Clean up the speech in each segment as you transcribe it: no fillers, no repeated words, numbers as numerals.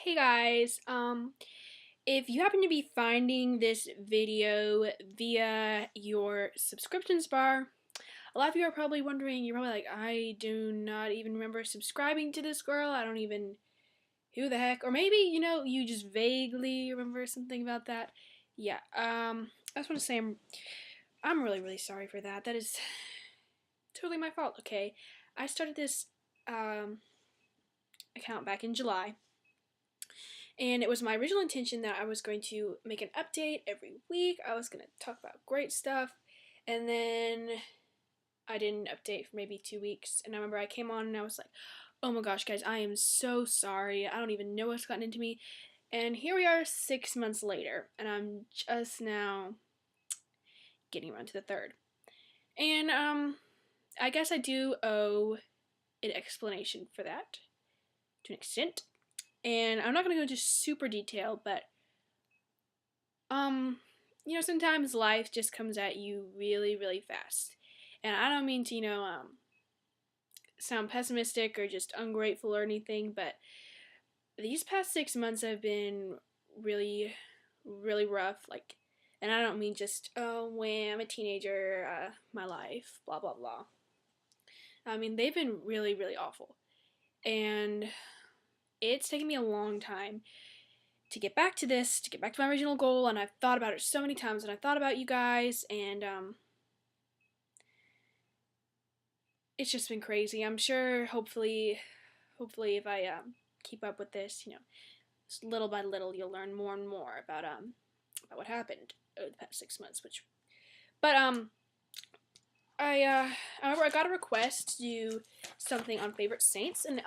Hey guys, if you happen to be finding this video via your subscriptions bar, a lot of you are probably wondering, you're probably like, I do not even remember subscribing to this girl, I don't even, who the heck, or maybe, you just vaguely remember something about that. Yeah, I just want to say I'm really, really sorry for that. That is totally my fault, okay? I started this, account back in July. And it was my original intention that I was going to make an update every week. I was going to talk about great stuff. And then I didn't update for maybe 2 weeks. And I remember I came on and I was like, oh my gosh, guys, I am so sorry. I don't even know what's gotten into me. And here we are 6 months later. And I'm just now getting around to the third. And I guess I do owe an explanation for that to an extent. And I'm not going to go into super detail, but sometimes life just comes at you really, really fast. And I don't mean to, sound pessimistic or just ungrateful or anything, but these past 6 months have been really, really rough. And I don't mean just, oh, when I'm a teenager, my life, blah, blah, blah. I mean, they've been really, really awful. And it's taken me a long time to get back to this, to get back to my original goal, and I've thought about it so many times, and I thought about you guys, and it's just been crazy. I'm sure, hopefully, if I keep up with this, just little by little, you'll learn more and more about what happened over the past 6 months. I remember I got a request to do something on favorite saints, and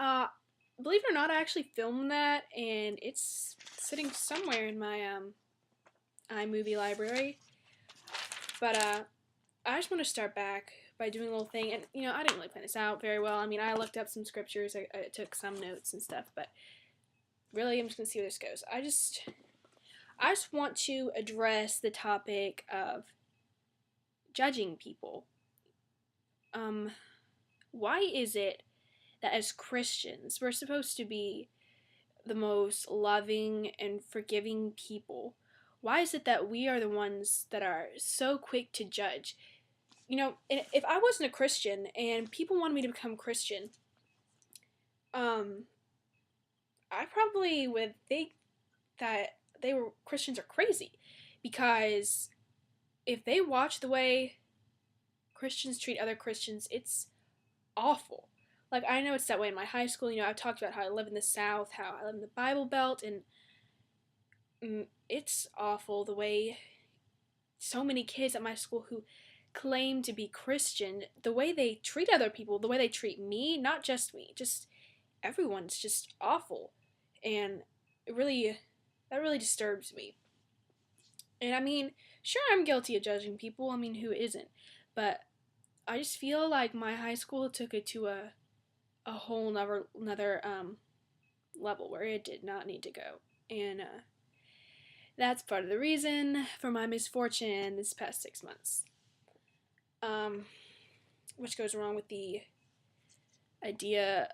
believe it or not, I actually filmed that, and it's sitting somewhere in my iMovie library. But I just want to start back by doing a little thing, and I didn't really plan this out very well. I mean, I looked up some scriptures, I took some notes and stuff, but really, I'm just gonna see where this goes. I just want to address the topic of judging people. Why is it that as Christians we're supposed to be the most loving and forgiving people? Why is it that we are the ones that are so quick to judge? If I wasn't a Christian and people wanted me to become Christian, I probably would think that Christians are crazy, because if they watch the way Christians treat other Christians, it's awful. Like, I know it's that way in my high school. I've talked about how I live in the South, how I live in the Bible Belt, and it's awful the way so many kids at my school who claim to be Christian, the way they treat other people, the way they treat me, not just me, just everyone's just awful. And that really disturbs me. And I mean, sure, I'm guilty of judging people. I mean, who isn't? But I just feel like my high school took it to a whole another level where it did not need to go. And that's part of the reason for my misfortune this past 6 months. Which goes wrong with the idea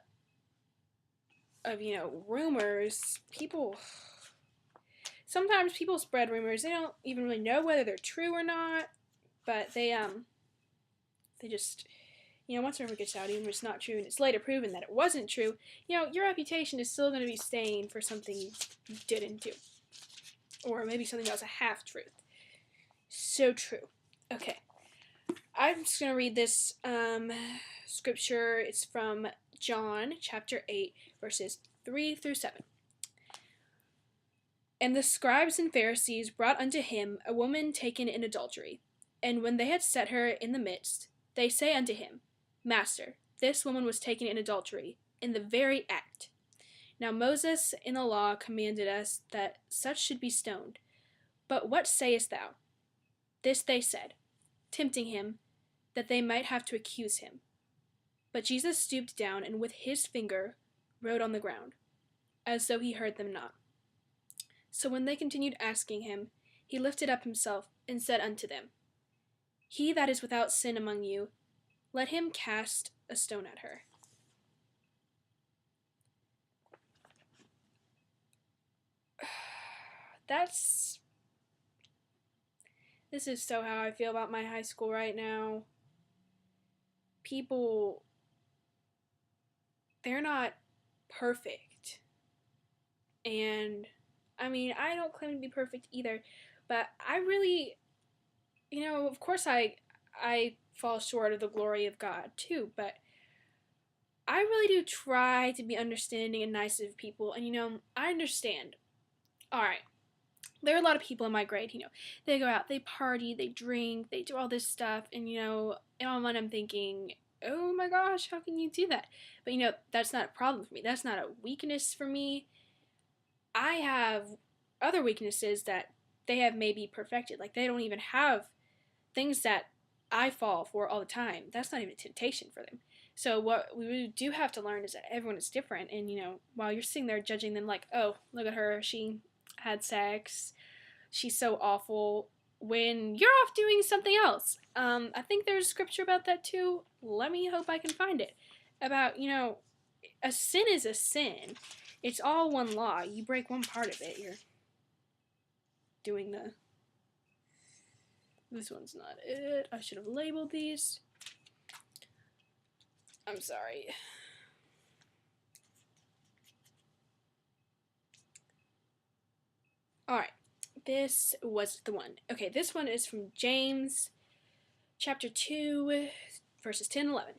of, rumors. Sometimes people spread rumors. They don't even really know whether they're true or not, but they just, once a rumor gets out, even if it's not true and it's later proven that it wasn't true, your reputation is still going to be stained for something you didn't do. Or maybe something that was a half-truth. So true. Okay. I'm just going to read this scripture. It's from John chapter 8, verses 3 through 7. And the scribes and Pharisees brought unto him a woman taken in adultery. And when they had set her in the midst, they say unto him, Master, this woman was taken in adultery, in the very act. Now Moses in the law commanded us that such should be stoned. But what sayest thou? This they said, tempting him, that they might have to accuse him. But Jesus stooped down, and with his finger wrote on the ground, as though he heard them not. So when they continued asking him, he lifted up himself, and said unto them, He that is without sin among you, let him cast a stone at her. this is so how I feel about my high school right now. People, they're not perfect. And I mean, I don't claim to be perfect either, but I really, of course I fall short of the glory of God too, but I really do try to be understanding and nice of people. And I understand. All right. There are a lot of people in my grade, they go out, they party, they drink, they do all this stuff, and in my mind I'm thinking, oh my gosh, how can you do that? But that's not a problem for me. That's not a weakness for me. I have other weaknesses that they have maybe perfected. Like, they don't even have things that I fall for all the time. That's not even a temptation for them. So what we really do have to learn is that everyone is different. And while you're sitting there judging them like, oh, look at her, she had sex, she's so awful, when you're off doing something else. I think there's scripture about that too. Let me hope I can find it. About, a sin is a sin. It's all one law. You break one part of it, you're doing this one's not it. I should have labeled these. I'm sorry. Alright. This was the one. Okay, this one is from James chapter 2, verses 10 and 11.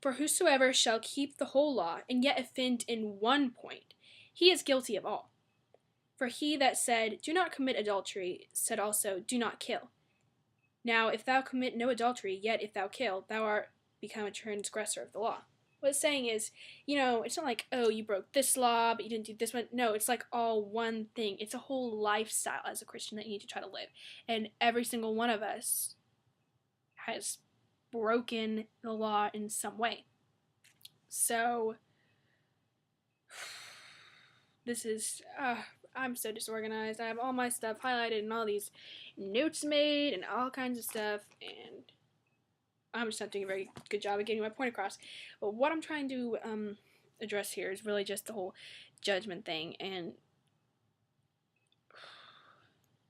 For whosoever shall keep the whole law, and yet offend in one point, he is guilty of all. For he that said, do not commit adultery, said also, do not kill. Now if thou commit no adultery, yet if thou kill, thou art become a transgressor of the law. What it's saying is, it's not like, oh, you broke this law, but you didn't do this one. No, it's like all one thing. It's a whole lifestyle as a Christian that you need to try to live. And every single one of us has broken the law in some way. So, this is, I'm so disorganized. I have all my stuff highlighted and all these notes made and all kinds of stuff, and I'm just not doing a very good job of getting my point across. But what I'm trying to address here is really just the whole judgment thing. And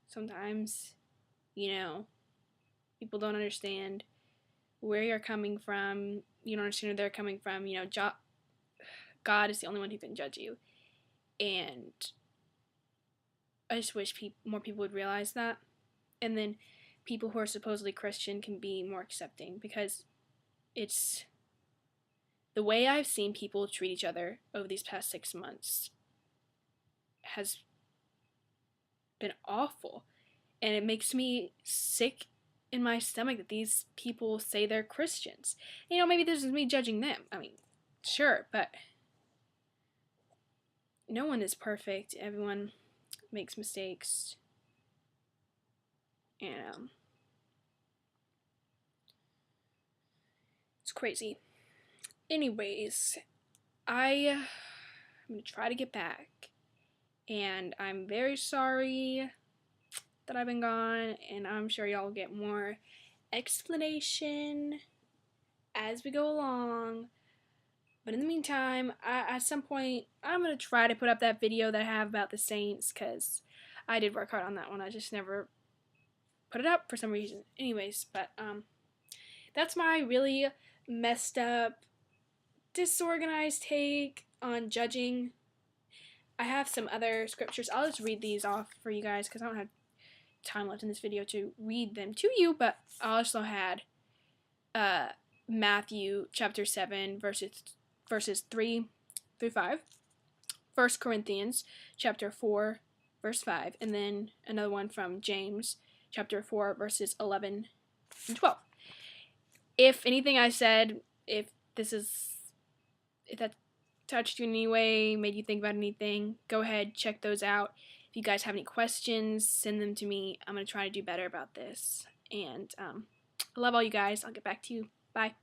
sometimes, people don't understand where you're coming from. You don't understand where they're coming from. God is the only one who can judge you. And I just wish more people would realize that. And then people who are supposedly Christian can be more accepting, because it's the way I've seen people treat each other over these past 6 months has been awful, and it makes me sick in my stomach that these people say they're Christians. Maybe this is me judging them. I mean, sure, but no one is perfect. Everyone makes mistakes, and it's crazy. Anyways, I'm gonna try to get back, and I'm very sorry that I've been gone, and I'm sure y'all will get more explanation as we go along. But in the meantime, at some point, I'm gonna try to put up that video that I have about the saints, because I did work hard on that one. I just never put it up for some reason. Anyways, but that's my really messed up, disorganized take on judging. I have some other scriptures. I'll just read these off for you guys, because I don't have time left in this video to read them to you, but I also had Matthew chapter 7 verses 3 through 5, 1 Corinthians chapter 4 verse 5, and then another one from James chapter 4 verses 11 and 12. If anything I said, if that touched you in any way, made you think about anything, go ahead, check those out. If you guys have any questions, send them to me. I'm going to try to do better about this. And I love all you guys. I'll get back to you. Bye.